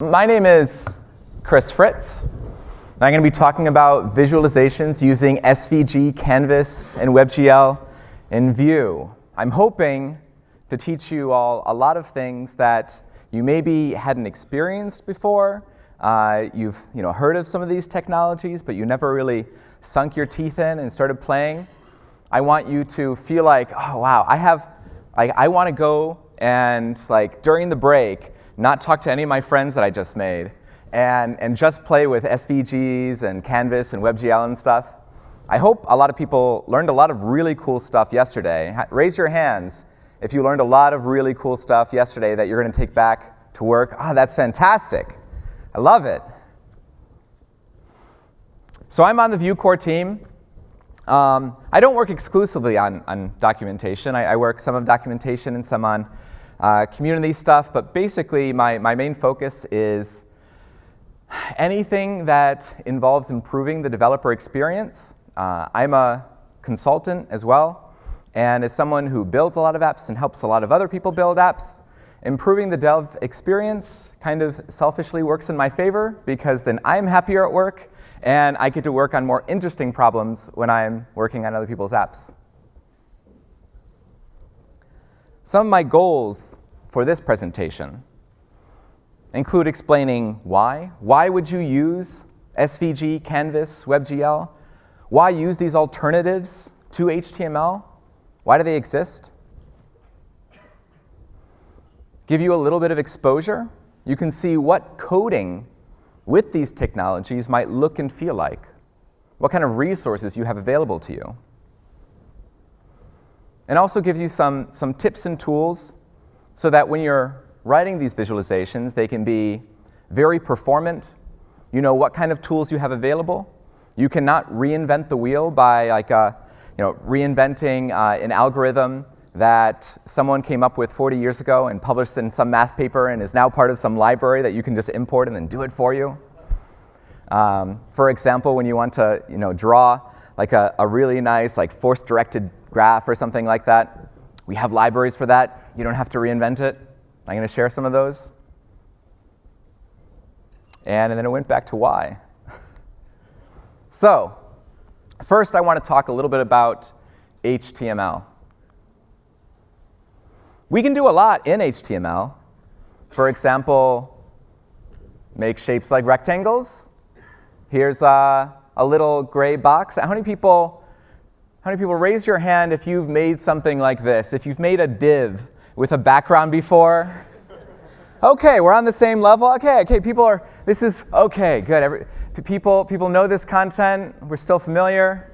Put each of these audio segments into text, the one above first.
My name is Chris Fritz. I'm going to be talking about visualizations using SVG, Canvas, and WebGL in Vue. I'm hoping to teach you all a lot of things that you maybe hadn't experienced before. You've heard of some of these technologies, but you never really sunk your teeth in and started playing. I want you to feel like, oh wow, I want to go and during the break, not talk to any of my friends that I just made, and just play with SVGs and Canvas and WebGL and stuff. I hope a lot of people learned a lot of really cool stuff yesterday. Raise your hands if you learned a lot of really cool stuff yesterday that you're going to take back to work. Oh, that's fantastic. I love it. So I'm on the Vue core team. I don't work exclusively on documentation. I work some on documentation and some on community stuff, but basically my main focus is anything that involves improving the developer experience. I'm a consultant as well, and as someone who builds a lot of apps and helps a lot of other people build apps, improving the dev experience kind of selfishly works in my favor because then I'm happier at work and I get to work on more interesting problems when I'm working on other people's apps. Some of my goals for this presentation include explaining why. Why would you use SVG, Canvas, WebGL? Why use these alternatives to HTML? Why do they exist? Give you a little bit of exposure. You can see what coding with these technologies might look and feel like, what kind of resources you have available to you. And also gives you some tips and tools so that when you're writing these visualizations, they can be very performant. You know what kind of tools you have available. You cannot reinvent the wheel by reinventing an algorithm that someone came up with 40 years ago and published in some math paper and is now part of some library that you can just import and then do it for you. For example, when you want to draw a really nice force-directed graph or something like that, we have libraries for that. You don't have to reinvent it. I'm going to share some of those. And then it went back to why. So first, I want to talk a little bit about HTML. We can do a lot in HTML. For example, make shapes like rectangles. Here's a little gray box. How many people raise your hand if you've made something like this? If you've made a div with a background before? Okay, we're on the same level. Okay, this is okay, good. People know this content. We're still familiar.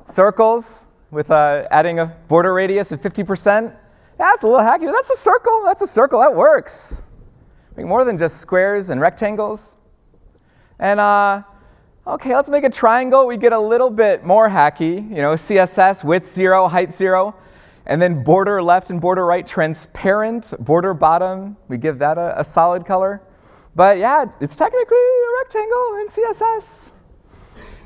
Circles with adding a border radius of 50%. That's a little hacky. That's a circle. That works. Make more than just squares and rectangles. And okay, let's make a triangle. We get a little bit more hacky. CSS, width 0, height 0. And then border left and border right, transparent. Border bottom, we give that a solid color. But yeah, it's technically a rectangle in CSS.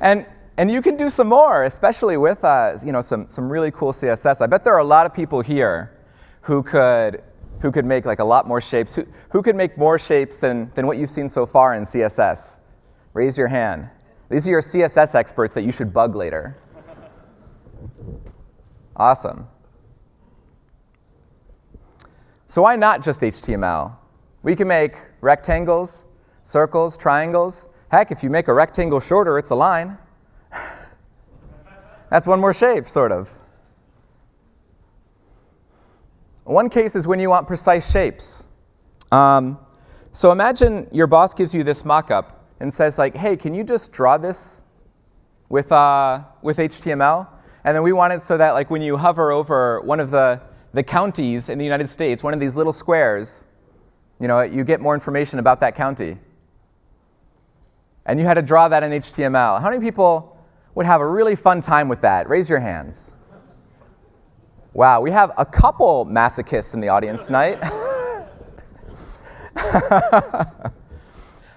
And you can do some more, especially with some really cool CSS. I bet there are a lot of people here who could make a lot more shapes. Who could make more shapes than what you've seen so far in CSS? Raise your hand. These are your CSS experts that you should bug later. Awesome. So why not just HTML? We can make rectangles, circles, triangles. Heck, if you make a rectangle shorter, it's a line. That's one more shape, sort of. One case is when you want precise shapes. So imagine your boss gives you this mock-up and says hey, can you just draw this with HTML? And then we want it so that when you hover over one of the counties in the United States, one of these little squares, you get more information about that county. And you had to draw that in HTML. How many people would have a really fun time with that? Raise your hands. Wow, we have a couple masochists in the audience tonight.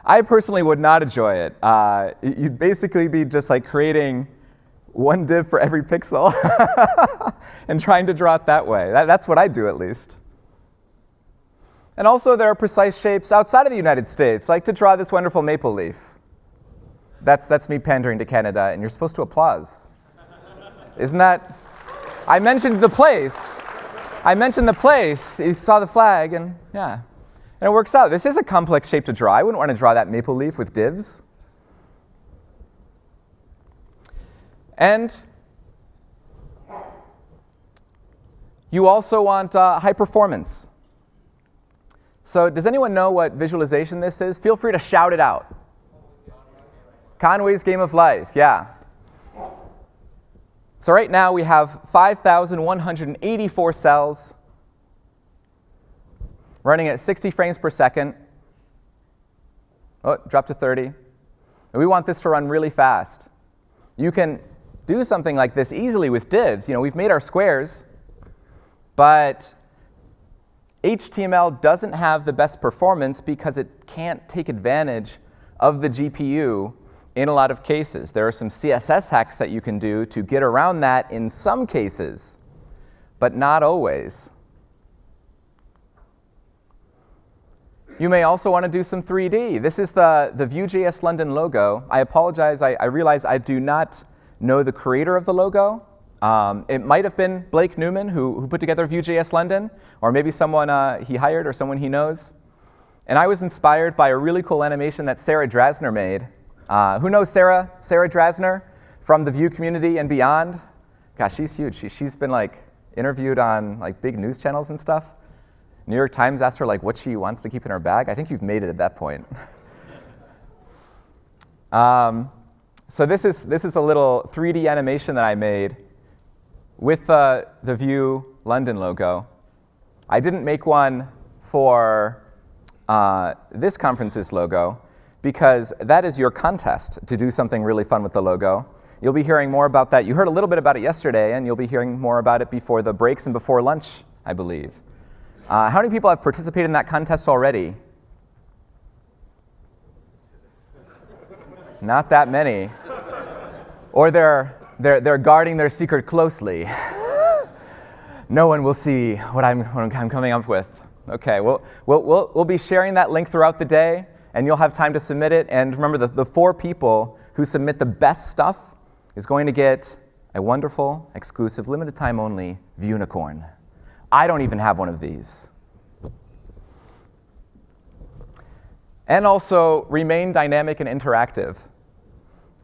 I personally would not enjoy it. You'd basically be just creating one div for every pixel and trying to draw it that way. That's what I do, at least. And also there are precise shapes outside of the United States, like to draw this wonderful maple leaf. That's me pandering to Canada, and you're supposed to applause. Isn't that? I mentioned the place. You saw the flag, and yeah. And it works out. This is a complex shape to draw. I wouldn't want to draw that maple leaf with divs. And you also want high performance. So does anyone know what visualization this is? Feel free to shout it out. Conway's Game of Life, yeah. So right now we have 5,184 cells running at 60 frames per second. Oh, dropped to 30. And we want this to run really fast. You can do something like this easily with divs. We've made our squares, but HTML doesn't have the best performance because it can't take advantage of the GPU in a lot of cases. There are some CSS hacks that you can do to get around that in some cases, but not always. You may also want to do some 3D. This is the Vue.js London logo. I apologize, I realize I do not know the creator of the logo. It might have been Blake Newman who put together Vue.js London, or maybe someone he hired or someone he knows. And I was inspired by a really cool animation that Sarah Drasner made. Who knows Sarah Drasner from the Vue community and beyond? Gosh, she's huge. She's been interviewed on big news channels and stuff. New York Times asked her what she wants to keep in her bag. I think you've made it at that point. So this is a little 3D animation that I made with the Vue London logo. I didn't make one for this conference's logo, because that is your contest to do something really fun with the logo. You'll be hearing more about that. You heard a little bit about it yesterday, and you'll be hearing more about it before the breaks and before lunch, I believe. How many people have participated in that contest already? Not that many. Or they're guarding their secret closely. No one will see what I'm coming up with. Okay, we'll be sharing that link throughout the day, and you'll have time to submit it. And remember, the 4 people who submit the best stuff is going to get a wonderful, exclusive, limited time only Vuenicorn. I don't even have one of these. And also remain dynamic and interactive.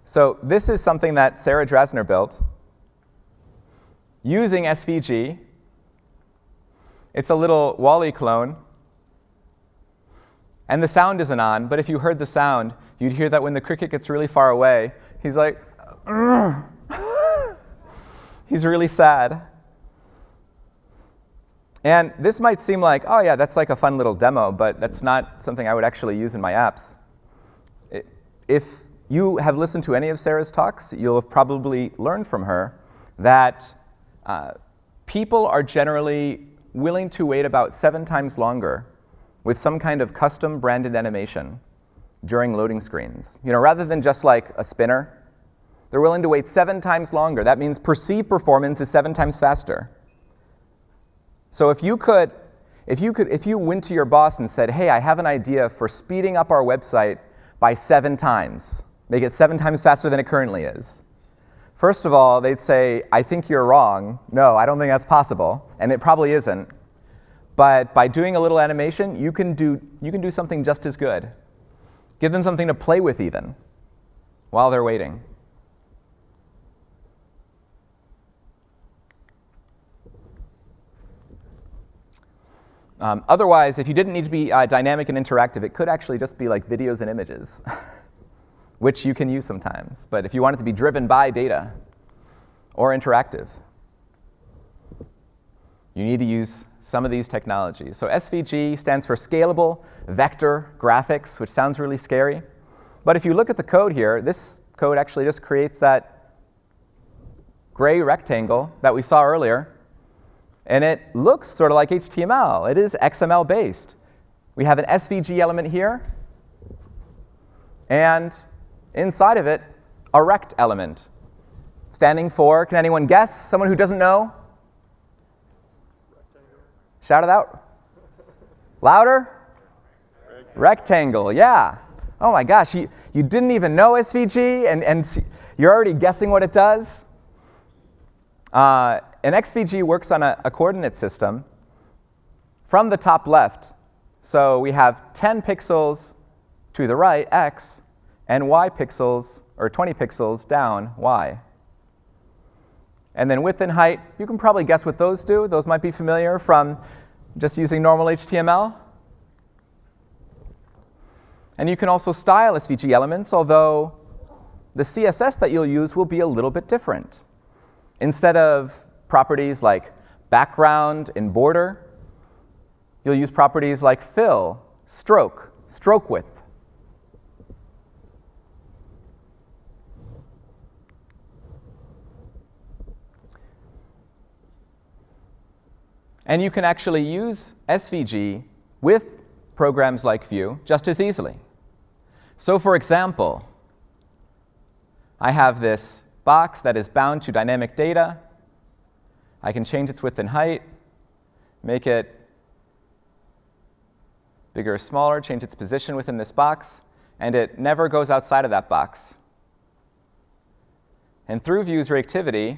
So this is something that Sarah Drasner built using SVG. It's a little Wall-E clone. And the sound isn't on, but if you heard the sound, you'd hear that when the cricket gets really far away, he's like, he's really sad. And this might seem like, oh yeah, that's a fun little demo, but that's not something I would actually use in my apps. If you have listened to any of Sarah's talks, you'll have probably learned from her that people are generally willing to wait about 7 times longer with some kind of custom branded animation during loading screens. Rather than just a spinner, they're willing to wait 7 times longer. That means perceived performance is 7 times faster. So if you went to your boss and said, hey, I have an idea for speeding up our website by 7 times, make it 7 times faster than it currently is. First of all, they'd say, I think you're wrong. No, I don't think that's possible, and it probably isn't. But by doing a little animation, you can do something just as good. Give them something to play with even while they're waiting. Otherwise, if you didn't need to be dynamic and interactive, it could actually just be videos and images, which you can use sometimes. But if you want it to be driven by data or interactive, you need to use some of these technologies. So SVG stands for Scalable Vector Graphics, which sounds really scary. But if you look at the code here, this code actually just creates that gray rectangle that we saw earlier. And it looks sort of like HTML. It is XML based. We have an SVG element here, and inside of it, a rect element, standing for, can anyone guess? Someone who doesn't know? Rectangle. Shout it out. Louder? Rectangle, yeah. Oh my gosh, you didn't even know SVG, and you're already guessing what it does? An SVG works on a coordinate system from the top left. So we have 10 pixels to the right, x, and y pixels, or 20 pixels down, y. And then width and height, you can probably guess what those do. Those might be familiar from just using normal HTML. And you can also style SVG elements, although the CSS that you'll use will be a little bit different. Instead of properties like background and border, you'll use properties like fill, stroke, stroke width. And you can actually use SVG with programs like Vue just as easily. So for example, I have this box that is bound to dynamic data. I can change its width and height, make it bigger or smaller, change its position within this box, and it never goes outside of that box. And through Vue's reactivity,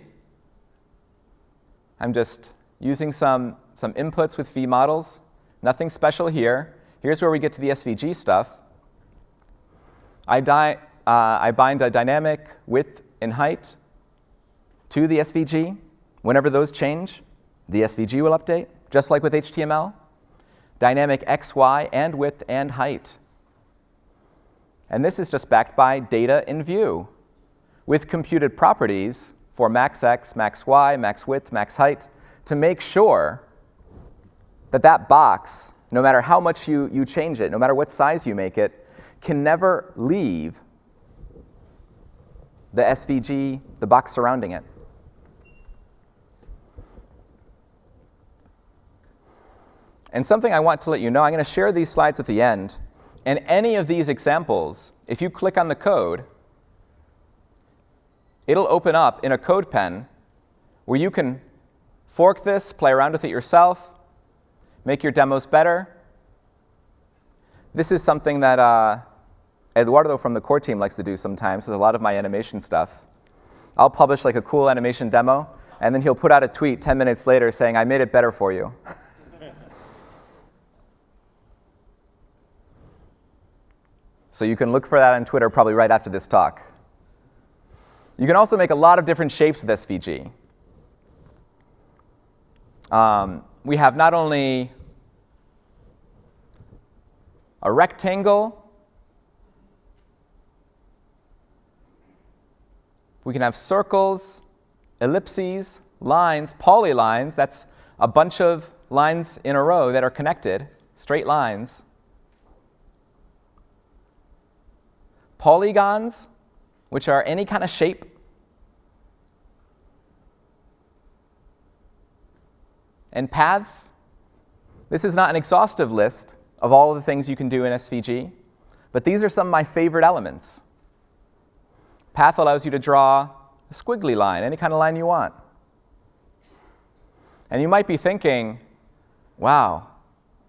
I'm just using some inputs with V models. Nothing special here. Here's where we get to the SVG stuff. I bind a dynamic width and height to the SVG. Whenever those change, the SVG will update, just like with HTML. Dynamic x, y, and width and height. And this is just backed by data in Vue with computed properties for max x, max y, max width, max height, to make sure that that box, no matter how much you change it, no matter what size you make it, can never leave the SVG, the box surrounding it. And something I want to let you know, I'm going to share these slides at the end. And any of these examples, if you click on the code, it'll open up in a code pen where you can fork this, play around with it yourself, make your demos better. This is something that Eduardo from the core team likes to do sometimes with a lot of my animation stuff. I'll publish like a cool animation demo, and then he'll put out a tweet 10 minutes later saying, I made it better for you. So you can look for that on Twitter probably right after this talk. You can also make a lot of different shapes with SVG. We have not only a rectangle, we can have circles, ellipses, lines, polylines. That's a bunch of lines in a row that are connected, straight lines. Polygons, which are any kind of shape. And paths. This is not an exhaustive list of all of the things you can do in SVG, but these are some of my favorite elements. Path allows you to draw a squiggly line, any kind of line you want. And you might be thinking, wow,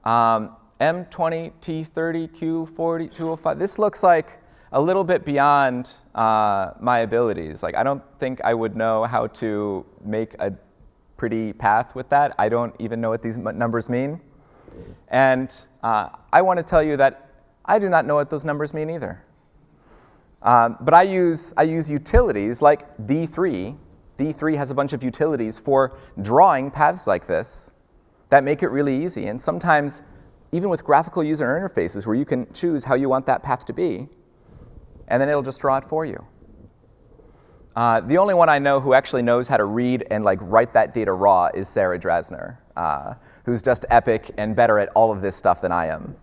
M20, T30, Q40, 205, this looks like a little bit beyond my abilities. Like, I don't think I would know how to make a pretty path with that. I don't even know what these numbers mean. And I want to tell you that I do not know what those numbers mean either. But I use utilities like D3. D3 has a bunch of utilities for drawing paths like this that make it really easy. And sometimes, even with graphical user interfaces where you can choose how you want that path to be, and then it'll just draw it for you. The only one I know who actually knows how to read and like write that data raw is Sarah Drasner, who's just epic and better at all of this stuff than I am.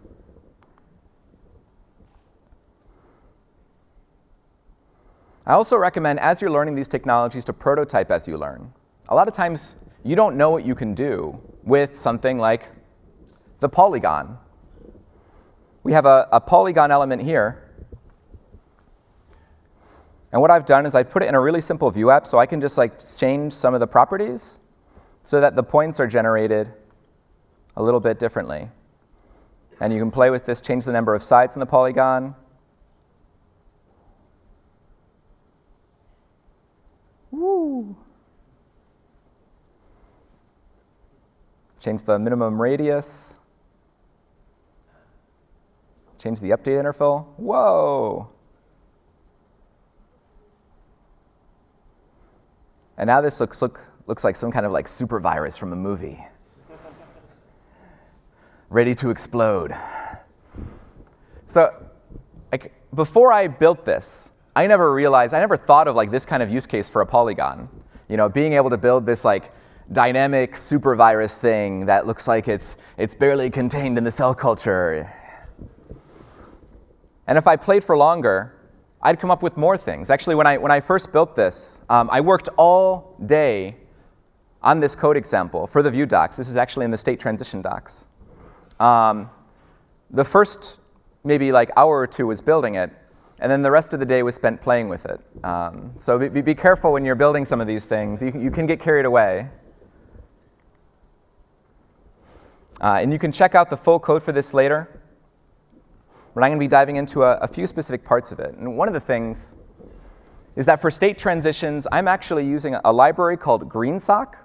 I also recommend, as you're learning these technologies, to prototype as you learn. A lot of times, you don't know what you can do with something like the polygon. We have a polygon element here. And what I've done is I put it in a really simple Vue app, so I can just like change some of the properties so that the points are generated a little bit differently. And you can play with this, change the number of sides in the polygon. Woo! Change the minimum radius. Change the update interval. Whoa! And now this looks like some kind of like super virus from a movie. Ready to explode. So like, before I built this, I never thought of like this kind of use case for a polygon. You know, being able to build this like dynamic super virus thing that looks like it's barely contained in the cell culture. And if I played for longer, I'd come up with more things. Actually, when I first built this, I worked all day on this code example for the Vue docs. This is actually in the state transition docs. The first maybe like hour or two was building it, and then the rest of the day was spent playing with it. So be careful when you're building some of these things. You can get carried away. And you can check out the full code for this later. But I'm going to be diving into a few specific parts of it. And one of the things is that for state transitions, I'm actually using a library called GreenSock.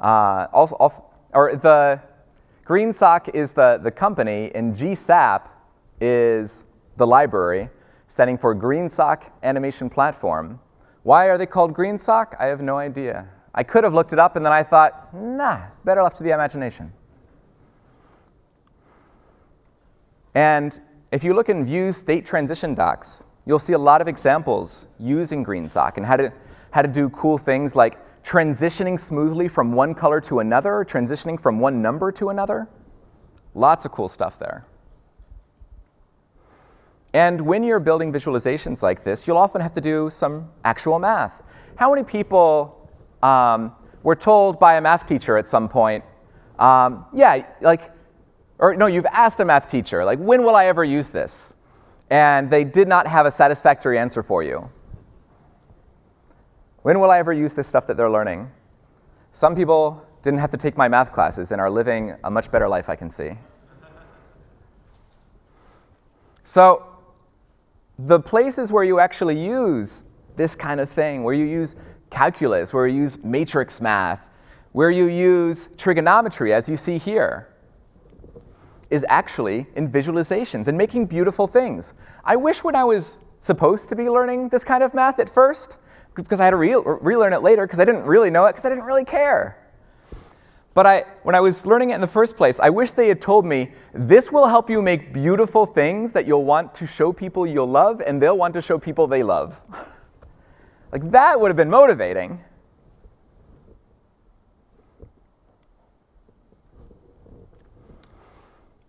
The GreenSock is the company, and GSAP is the library, standing for GreenSock Animation Platform. Why are they called GreenSock? I have no idea. I could have looked it up, and then I thought, nah, better left to the imagination. And if you look in Vue's state transition docs, you'll see a lot of examples using GreenSock and how to do cool things like transitioning smoothly from one color to another, or transitioning from one number to another. Lots of cool stuff there. And when you're building visualizations like this, you'll often have to do some actual math. How many people were told by a math teacher at some point, you've asked a math teacher, like, when will I ever use this? And they did not have a satisfactory answer for you. When will I ever use this stuff that they're learning? Some people didn't have to take my math classes and are living a much better life, I can see. So the places where you actually use this kind of thing, where you use calculus, where you use matrix math, where you use trigonometry, as you see here, is actually in visualizations and making beautiful things. I wish when I was supposed to be learning this kind of math at first, because I had to relearn it later because I didn't really know it, because I didn't really care. But when I was learning it in the first place, I wish they had told me, this will help you make beautiful things that you'll want to show people you'll love, and they'll want to show people they love. Like, that would have been motivating.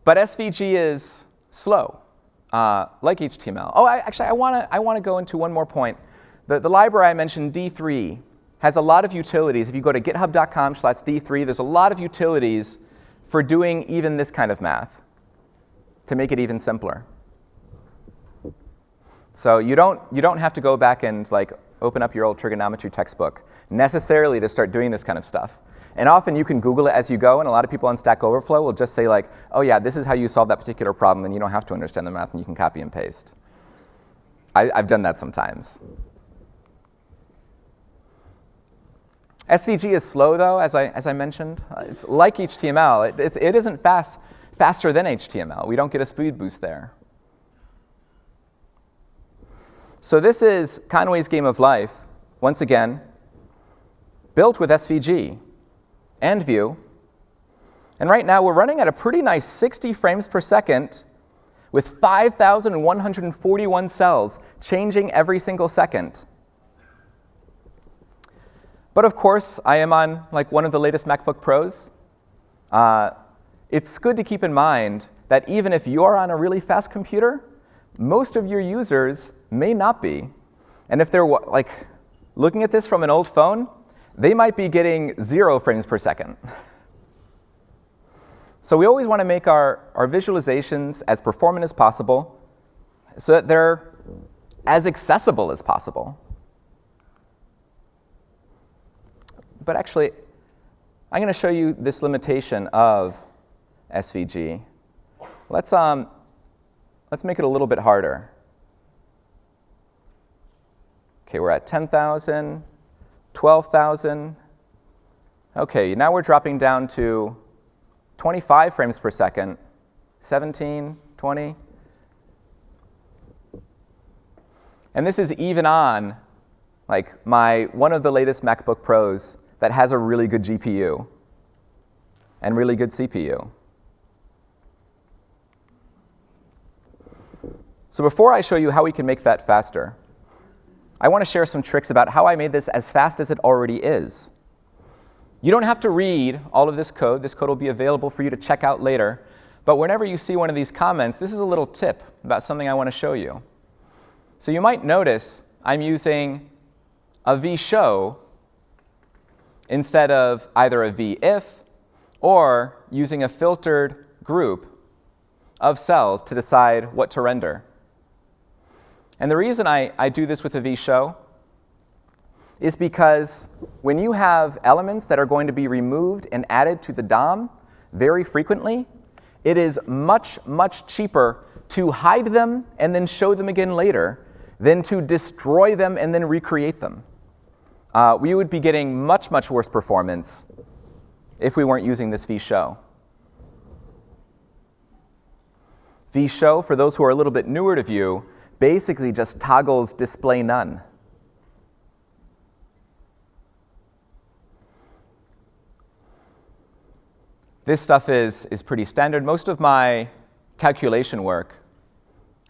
But SVG is slow, like HTML. Oh, I want to go into one more point. The library I mentioned, D3, has a lot of utilities. If you go to github.com/D3, there's a lot of utilities for doing even this kind of math, to make it even simpler. So you don't have to go back and like open up your old trigonometry textbook necessarily to start doing this kind of stuff. And often you can Google it as you go, and a lot of people on Stack Overflow will just say like, oh yeah, this is how you solve that particular problem, and you don't have to understand the math, and you can copy and paste. I've done that sometimes. SVG is slow, though, as I mentioned. It's like HTML. It isn't faster than HTML. We don't get a speed boost there. So this is Conway's Game of Life, once again, built with SVG and Vue. And right now, we're running at a pretty nice 60 frames per second with 5,141 cells changing every single second. But of course, I am on like one of the latest MacBook Pros. It's good to keep in mind that even if you are on a really fast computer, most of your users may not be. And if they're like looking at this from an old phone, they might be getting 0 frames per second. So we always want to make our visualizations as performant as possible so that they're as accessible as possible. But actually, I'm going to show you this limitation of SVG let's make it a little bit harder. Okay, we're at 10,000, 12,000. Okay, now we're dropping down to 25 frames per second, 17, 20. And this is even on like one of the latest MacBook Pros that has a really good GPU and really good CPU. So before I show you how we can make that faster, I want to share some tricks about how I made this as fast as it already is. You don't have to read all of this code. This code will be available for you to check out later. But whenever you see one of these comments, this is a little tip about something I want to show you. So you might notice I'm using a vShow instead of either a vIf or using a filtered group of cells to decide what to render. And the reason I do this with a vShow is because when you have elements that are going to be removed and added to the DOM very frequently, it is much, much cheaper to hide them and then show them again later than to destroy them and then recreate them. We would be getting much, much worse performance if we weren't using this vShow. vShow, for those who are a little bit newer to Vue, basically just toggles display none. This stuff is pretty standard. Most of my calculation work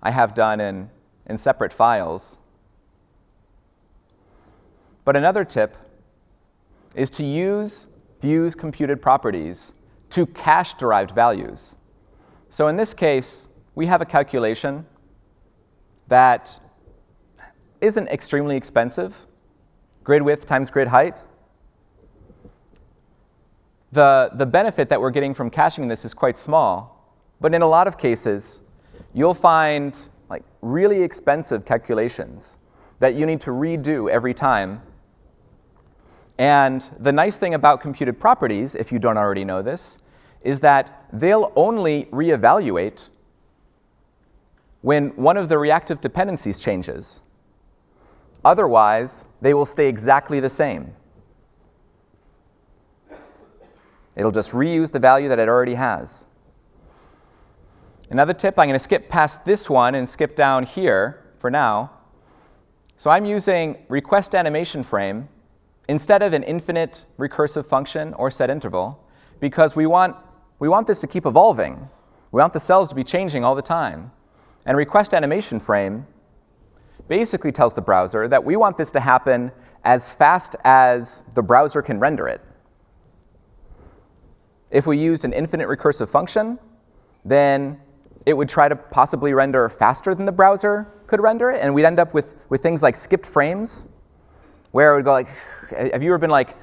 I have done in separate files. But another tip is to use Vue's computed properties to cache derived values. So in this case, we have a calculation that isn't extremely expensive, grid width times grid height. The benefit that we're getting from caching this is quite small, but in a lot of cases, you'll find like really expensive calculations that you need to redo every time. And the nice thing about computed properties, if you don't already know this, is that they'll only reevaluate when one of the reactive dependencies changes. Otherwise, they will stay exactly the same. It'll just reuse the value that it already has. Another tip, I'm going to skip past this one and skip down here for now. So I'm using request animation frame instead of an infinite recursive function or set interval because we want this to keep evolving. We want the cells to be changing all the time. And request animation frame basically tells the browser that we want this to happen as fast as the browser can render it. If we used an infinite recursive function, then it would try to possibly render faster than the browser could render it, and we'd end up with things like skipped frames, where it would go like, have you ever been like,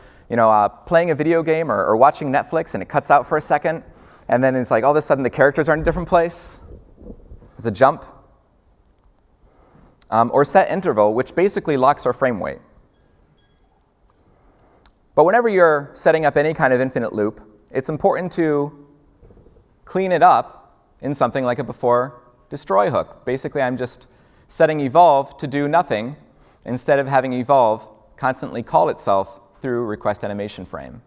playing a video game or watching Netflix, and it cuts out for a second, and then it's like all of a sudden the characters are in a different place? It's a jump. Or set interval, which basically locks our frame weight. But whenever you're setting up any kind of infinite loop, it's important to clean it up in something like a before destroy hook. Basically, I'm just setting evolve to do nothing instead of having evolve constantly call itself through request animation frame.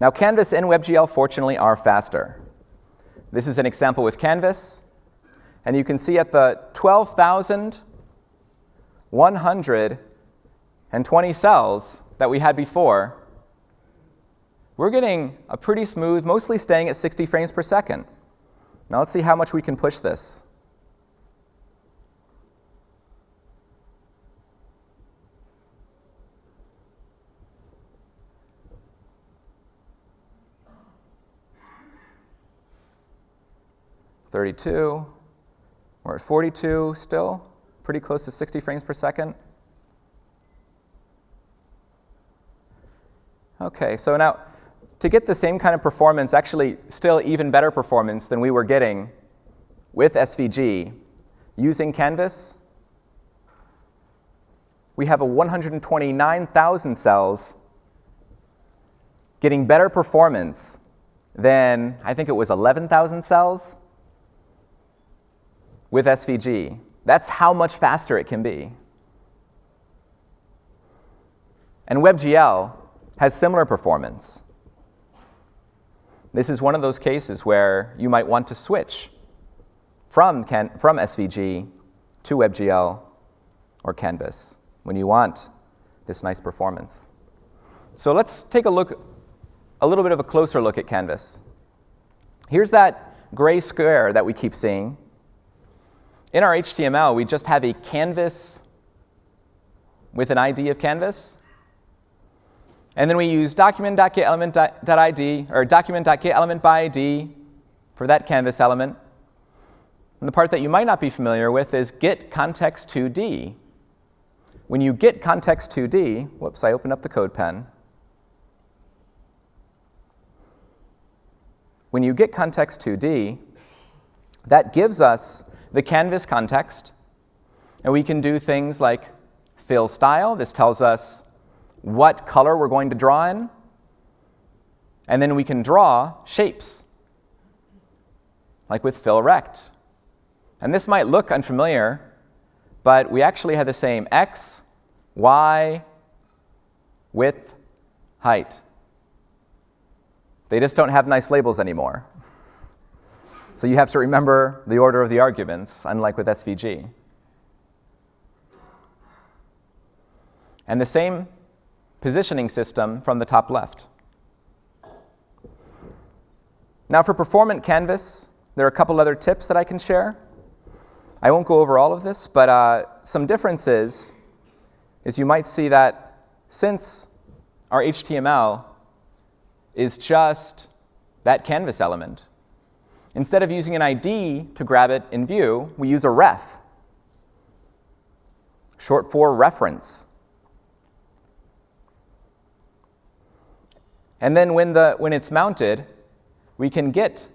Now, Canvas and WebGL, fortunately, are faster. This is an example with Canvas. And you can see at the 12,120 cells that we had before, we're getting a pretty smooth, mostly staying at 60 frames per second. Now let's see how much we can push this. .32, we're at 42 still, pretty close to 60 frames per second. Okay, so now to get the same kind of performance, actually still even better performance than we were getting with SVG using Canvas, we have a 129,000 cells getting better performance than, I think it was 11,000 cells with SVG. That's how much faster it can be. And WebGL has similar performance. This is one of those cases where you might want to switch from SVG to WebGL or Canvas when you want this nice performance. So let's take a little bit of a closer look at Canvas. Here's that gray square that we keep seeing. In our HTML, we just have a canvas with an ID of canvas. And then we use document.getElement.id or document.getElementById for that canvas element. And the part that you might not be familiar with is getContext2D. When you get context2D, whoops, I opened up the code pen. When you get context2D, that gives us the canvas context. And we can do things like fill style. This tells us what color we're going to draw in. And then we can draw shapes, like with fill rect. And this might look unfamiliar, but we actually have the same x, y, width, height. They just don't have nice labels anymore. So you have to remember the order of the arguments, unlike with SVG. And the same positioning system from the top left. Now for Performant Canvas, there are a couple other tips that I can share. I won't go over all of this, but some differences is you might see that since our HTML is just that canvas element, instead of using an ID to grab it in view, we use a ref, short for reference. And then when it's mounted, we can get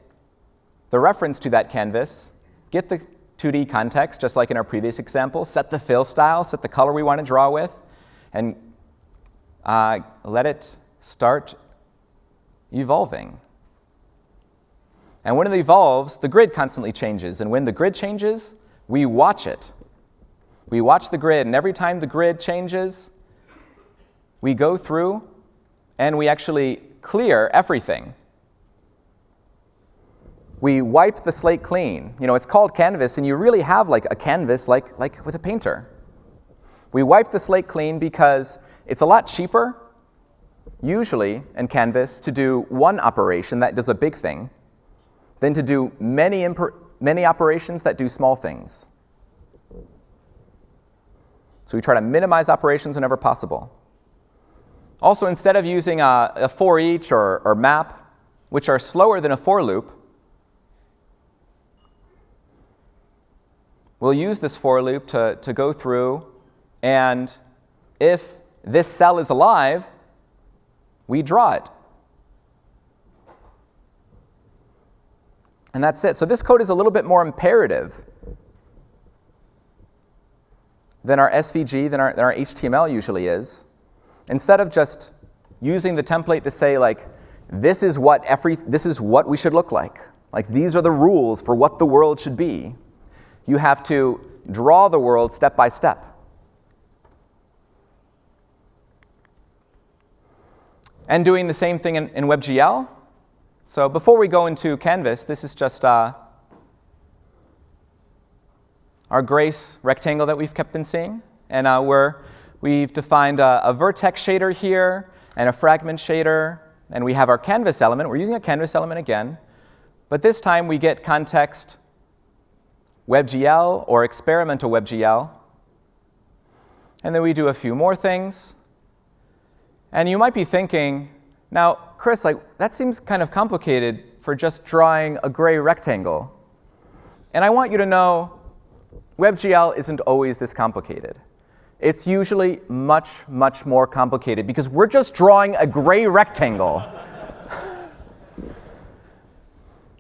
the reference to that canvas, get the 2D context, just like in our previous example, set the fill style, set the color we want to draw with, and let it start evolving. And when it evolves, the grid constantly changes. And when the grid changes, we watch it. We watch the grid, and every time the grid changes, we go through and we actually clear everything. We wipe the slate clean. You know, it's called canvas, and you really have like a canvas like with a painter. We wipe the slate clean because it's a lot cheaper, usually in Canvas, to do one operation that does a big thing than to do many operations that do small things. So we try to minimize operations whenever possible. Also, instead of using a for each or map, which are slower than a for loop, we'll use this for loop to go through, and if this cell is alive, we draw it. And that's it. So this code is a little bit more imperative than our SVG, than our HTML usually is. Instead of just using the template to say, like, this is what we should look like these are the rules for what the world should be, you have to draw the world step by step. And doing the same thing in WebGL. So before we go into Canvas, this is just our Grace rectangle that we've been seeing. And we've defined a vertex shader here and a fragment shader. And we have our canvas element. We're using a canvas element again. But this time we get context WebGL or experimental WebGL. And then we do a few more things. And you might be thinking, now, Chris, that seems kind of complicated for just drawing a gray rectangle. And I want you to know, WebGL isn't always this complicated. It's usually much, much more complicated because we're just drawing a gray rectangle.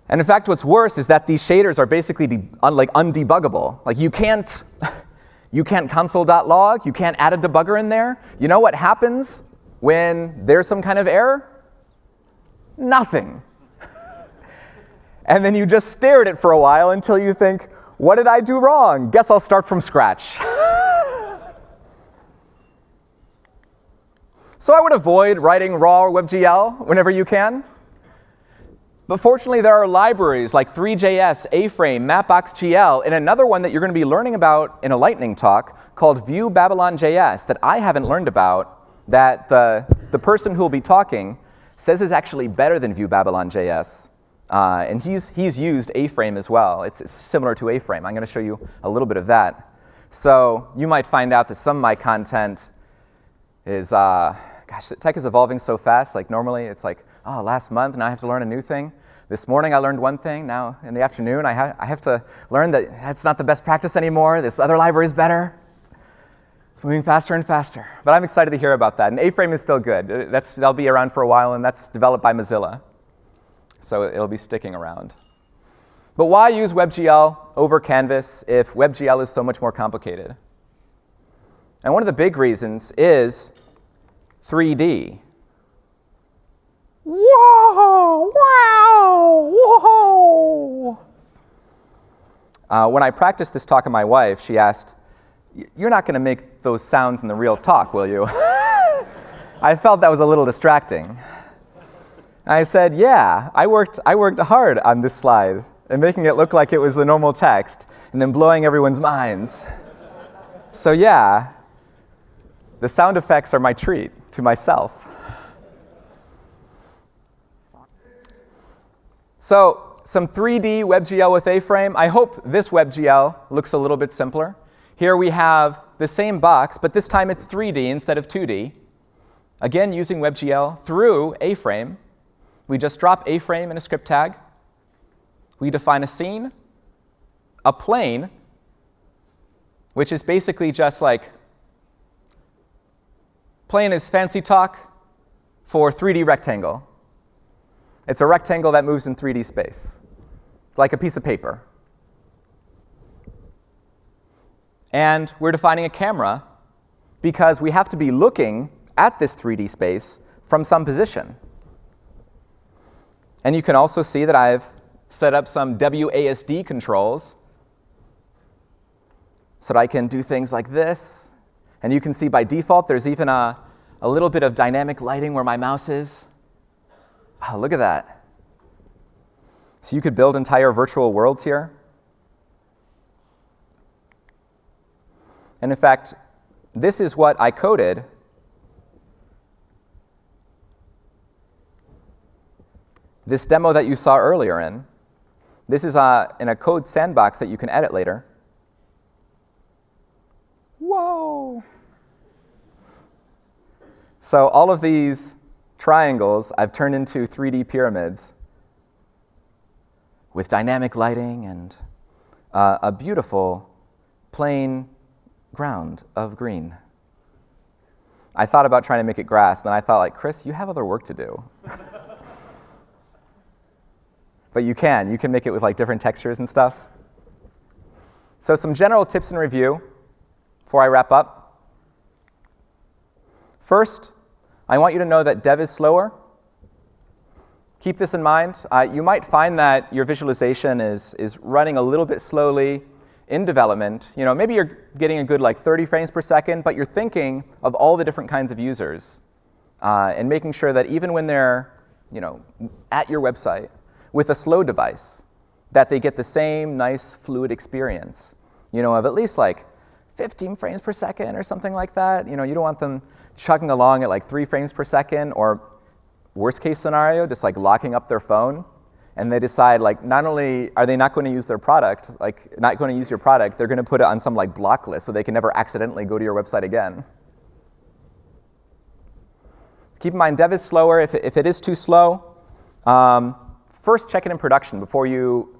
And in fact, what's worse is that these shaders are basically undebuggable. Like you can't console.log, you can't add a debugger in there. You know what happens when there's some kind of error? Nothing. And then you just stare at it for a while until you think, what did I do wrong? Guess I'll start from scratch. So I would avoid writing raw WebGL whenever you can. But fortunately, there are libraries like Three.js, A-Frame, Mapbox.gl, and another one that you're going to be learning about in a lightning talk called Vue Babylon.js that I haven't learned about, that the person who will be talking says is actually better than Vue Babylon.js. And he's used A-Frame as well. It's similar to A-Frame. I'm going to show you a little bit of that. So you might find out that some of my content is, gosh, tech is evolving so fast. Like normally it's like, oh, last month, now I have to learn a new thing. This morning I learned one thing. Now in the afternoon I have to learn that that's not the best practice anymore. This other library is better. It's moving faster and faster. But I'm excited to hear about that. And A-Frame is still good. That'll be around for a while, and that's developed by Mozilla. So it'll be sticking around. But why use WebGL over Canvas if WebGL is so much more complicated? And one of the big reasons is 3D. Whoa! Wow! Whoa! When I practiced this talk with my wife, she asked, "You're not going to make those sounds in the real talk, will you?" I felt that was a little distracting. I said, "Yeah, I worked hard on this slide and making it look like it was the normal text and then blowing everyone's minds. So yeah, the sound effects are my treat to myself." So some 3D WebGL with A-Frame. I hope this WebGL looks a little bit simpler. Here we have the same box, but this time it's 3D instead of 2D. Again, using WebGL through A-Frame. We just drop A-Frame in a script tag. We define a scene, a plane, which is basically just like, plane is fancy talk for 3D rectangle. It's a rectangle that moves in 3D space. It's like a piece of paper. And we're defining a camera because we have to be looking at this 3D space from some position. And you can also see that I've set up some WASD controls so that I can do things like this. And you can see by default there's even a little bit of dynamic lighting where my mouse is. Oh, look at that. So you could build entire virtual worlds here. And in fact, this is what I coded this demo that you saw earlier in. This is in a code sandbox that you can edit later. Whoa! So all of these triangles I've turned into 3D pyramids with dynamic lighting and a beautiful plain ground of green. I thought about trying to make it grass, and then I thought, like, Chris, you have other work to do. But you can make it with like different textures and stuff. So some general tips and review before I wrap up. First, I want you to know that dev is slower. Keep this in mind. You might find that your visualization is running a little bit slowly in development. You know, maybe you're getting a good like 30 frames per second, but you're thinking of all the different kinds of users and making sure that even when they're, you know, at your website with a slow device, that they get the same nice fluid experience, you know, of at least like 15 frames per second or something like that. You know, you don't want them chugging along at like 3 frames per second, or worst case scenario, just like locking up their phone, and they decide like not only are they not going to use their product, like not going to use your product, they're going to put it on some like block list so they can never accidentally go to your website again. Keep in mind, dev is slower. If it is too slow, first check it in production before you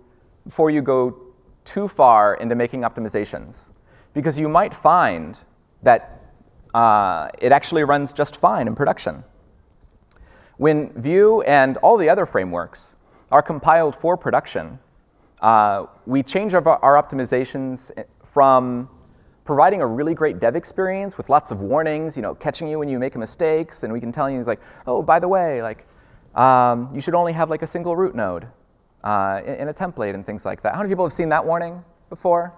go too far into making optimizations, because you might find that it actually runs just fine in production. When Vue and all the other frameworks are compiled for production, we change our optimizations from providing a really great dev experience with lots of warnings, you know, catching you when you make mistakes, and we can tell you, like, oh, by the way, like, You should only have like a single root node in a template and things like that. How many people have seen that warning before?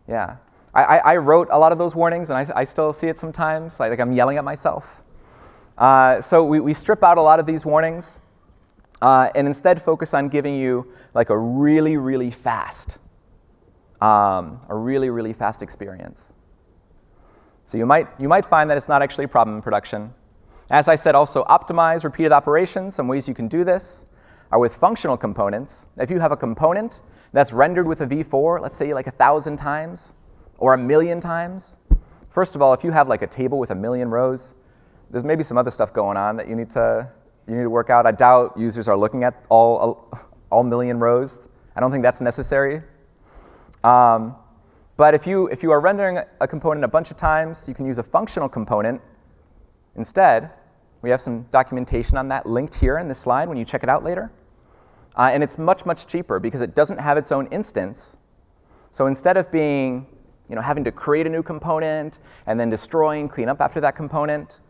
Yeah. I wrote a lot of those warnings, and I still see it sometimes. Like I'm yelling at myself. So we strip out a lot of these warnings and instead focus on giving you like a really fast experience. So you might find that it's not actually a problem in production. As I said, also optimize repeated operations. Some ways you can do this are with functional components. If you have a component that's rendered with a v4, let's say like 1,000 times or 1,000,000 times. First of all, if you have like a table with 1,000,000 rows, there's maybe some other stuff going on that you need to work out. I doubt users are looking at all 1,000,000 rows. I don't think that's necessary. But if you are rendering a component a bunch of times, you can use a functional component. Instead, we have some documentation on that linked here in this slide when you check it out later. And it's much cheaper because it doesn't have its own instance. So instead of having to create a new component and then destroy and clean up after that component,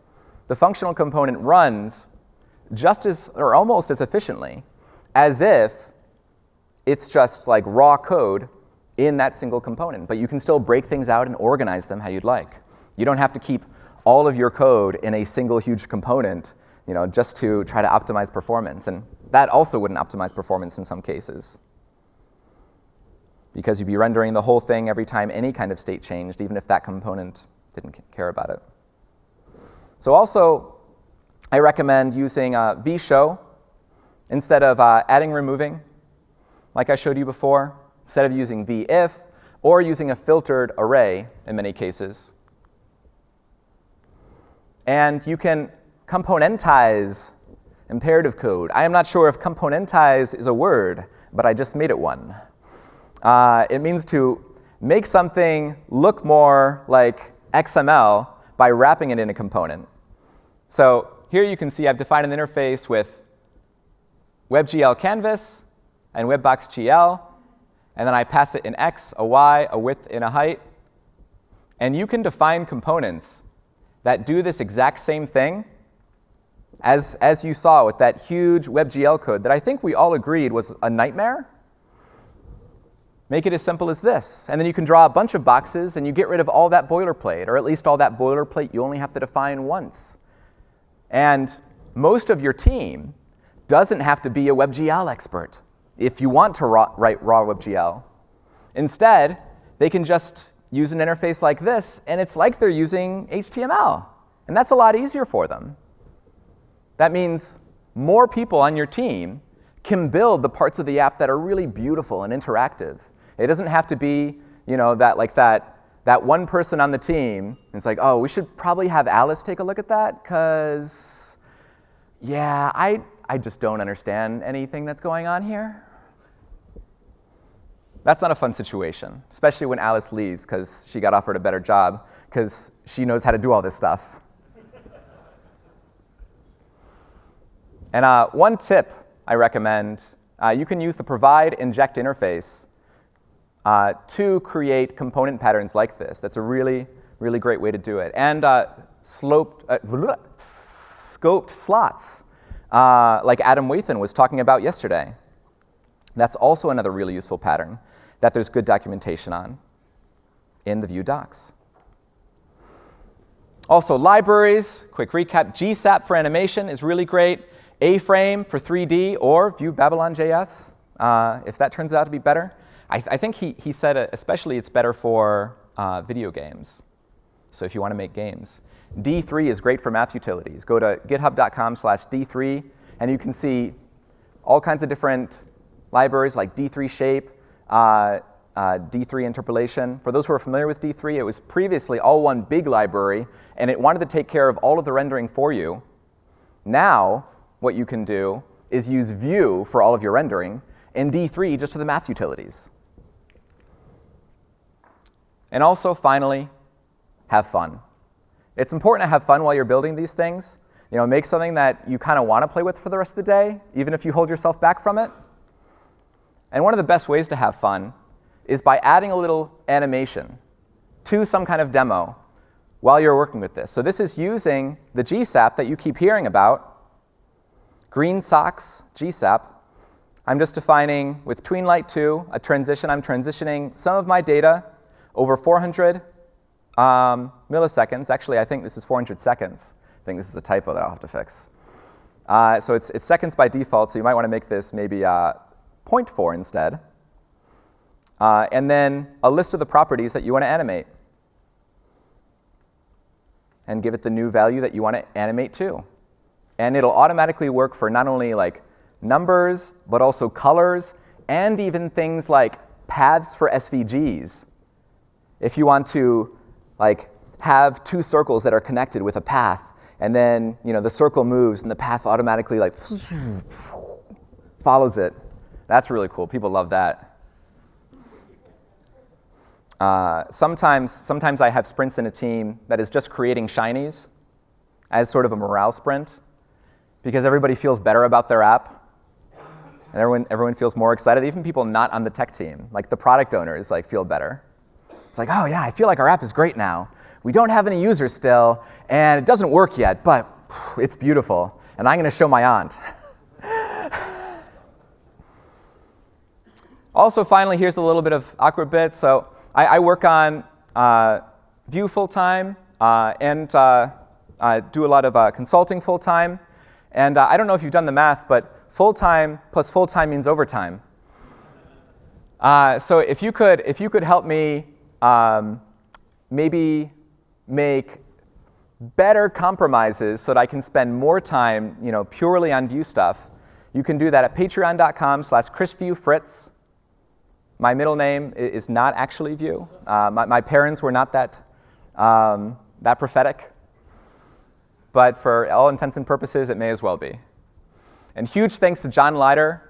the functional component runs just as, or almost as efficiently, as if it's just like raw code in that single component. But you can still break things out and organize them how you'd like. You don't have to keep all of your code in a single huge component, just to try to optimize performance. And that also wouldn't optimize performance in some cases, because you'd be rendering the whole thing every time any kind of state changed, even if that component didn't care about it. So also, I recommend using vshow instead of adding and removing, like I showed you before, instead of using vif, or using a filtered array in many cases. And you can componentize imperative code. I am not sure if componentize is a word, but I just made it one. It means to make something look more like XML by wrapping it in a component. So here you can see I've defined an interface with WebGL canvas and WebBoxGL, and then I pass it an X, a Y, a width, and a height. And you can define components that do this exact same thing as you saw with that huge WebGL code that I think we all agreed was a nightmare. Make it as simple as this. And then you can draw a bunch of boxes, and you get rid of all that boilerplate, or at least all that boilerplate you only have to define once. And most of your team doesn't have to be a WebGL expert if you want to write raw WebGL. Instead, they can just use an interface like this, and it's like they're using HTML. And that's a lot easier for them. That means more people on your team can build the parts of the app that are really beautiful and interactive. It doesn't have to be, that one person on the team. It's like, oh, we should probably have Alice take a look at that, because, yeah, I just don't understand anything that's going on here. That's not a fun situation, especially when Alice leaves because she got offered a better job because she knows how to do all this stuff. And one tip I recommend, you can use the provide inject interface to create component patterns like this. That's a really great way to do it. And scoped slots, like Adam Wathan was talking about yesterday. That's also another really useful pattern that there's good documentation on in the Vue docs. Also, libraries, quick recap, GSAP for animation is really great. A-Frame for 3D, or Vue Babylon.js, if that turns out to be better. I think he said especially it's better for video games, so if you want to make games. D3 is great for math utilities. Go to github.com/D3, and you can see all kinds of different libraries like D3 Shape, D3 Interpolation. For those who are familiar with D3, it was previously all one big library, and it wanted to take care of all of the rendering for you. Now, what you can do is use Vue for all of your rendering, and D3 just for the math utilities. And also, finally, have fun. It's important to have fun while you're building these things. Make something that you kind of want to play with for the rest of the day, even if you hold yourself back from it. And one of the best ways to have fun is by adding a little animation to some kind of demo while you're working with this. So this is using the GSAP that you keep hearing about, green socks, GSAP, I'm just defining with tweenlight2 a transition. I'm transitioning some of my data over 400 milliseconds. Actually, I think this is 400 seconds. I think this is a typo that I'll have to fix. So it's seconds by default, so you might want to make this maybe 0.4 instead. And then a list of the properties that you want to animate. And give it the new value that you want to animate to. And it'll automatically work for not only like numbers, but also colors, and even things like paths for SVGs. If you want to like have two circles that are connected with a path, and then the circle moves and the path automatically like follows it. That's really cool. People love that. Sometimes I have sprints in a team that is just creating shinies as sort of a morale sprint, because everybody feels better about their app. And everyone feels more excited, even people not on the tech team. Like the product owners feel better. It's like, oh yeah, I feel like our app is great now. We don't have any users still, and it doesn't work yet, but it's beautiful. And I'm going to show my aunt. Also, finally, here's a little bit of awkward bit. So I work on Vue full-time and do a lot of consulting full-time. And I don't know if you've done the math, but full-time plus full-time means overtime. So if you could help me maybe make better compromises so that I can spend more time purely on Vue stuff, you can do that at patreon.com/ChrisFritz. My middle name is not actually Vue. My parents were not that prophetic. But for all intents and purposes, it may as well be. And huge thanks to John Leiter,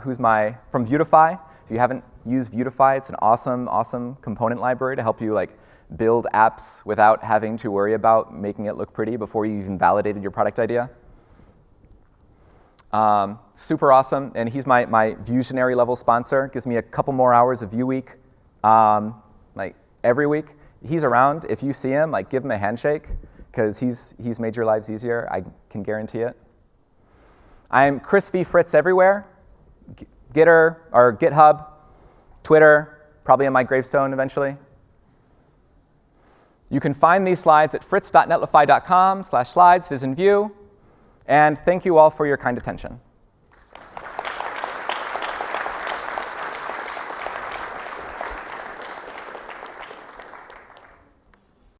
who's from Vuetify. If you haven't used Vuetify, it's an awesome component library to help you build apps without having to worry about making it look pretty before you even validated your product idea. Super awesome, and he's my Vuesionary level sponsor. Gives me a couple more hours of Vue week, every week. He's around. If you see him, give him a handshake, because he's made your lives easier. I can guarantee it. I'm Chris V. Fritz everywhere. Gitter or GitHub, Twitter, probably on my gravestone eventually. You can find these slides at fritz.netlify.com/slides, viz in Vue. And thank you all for your kind attention.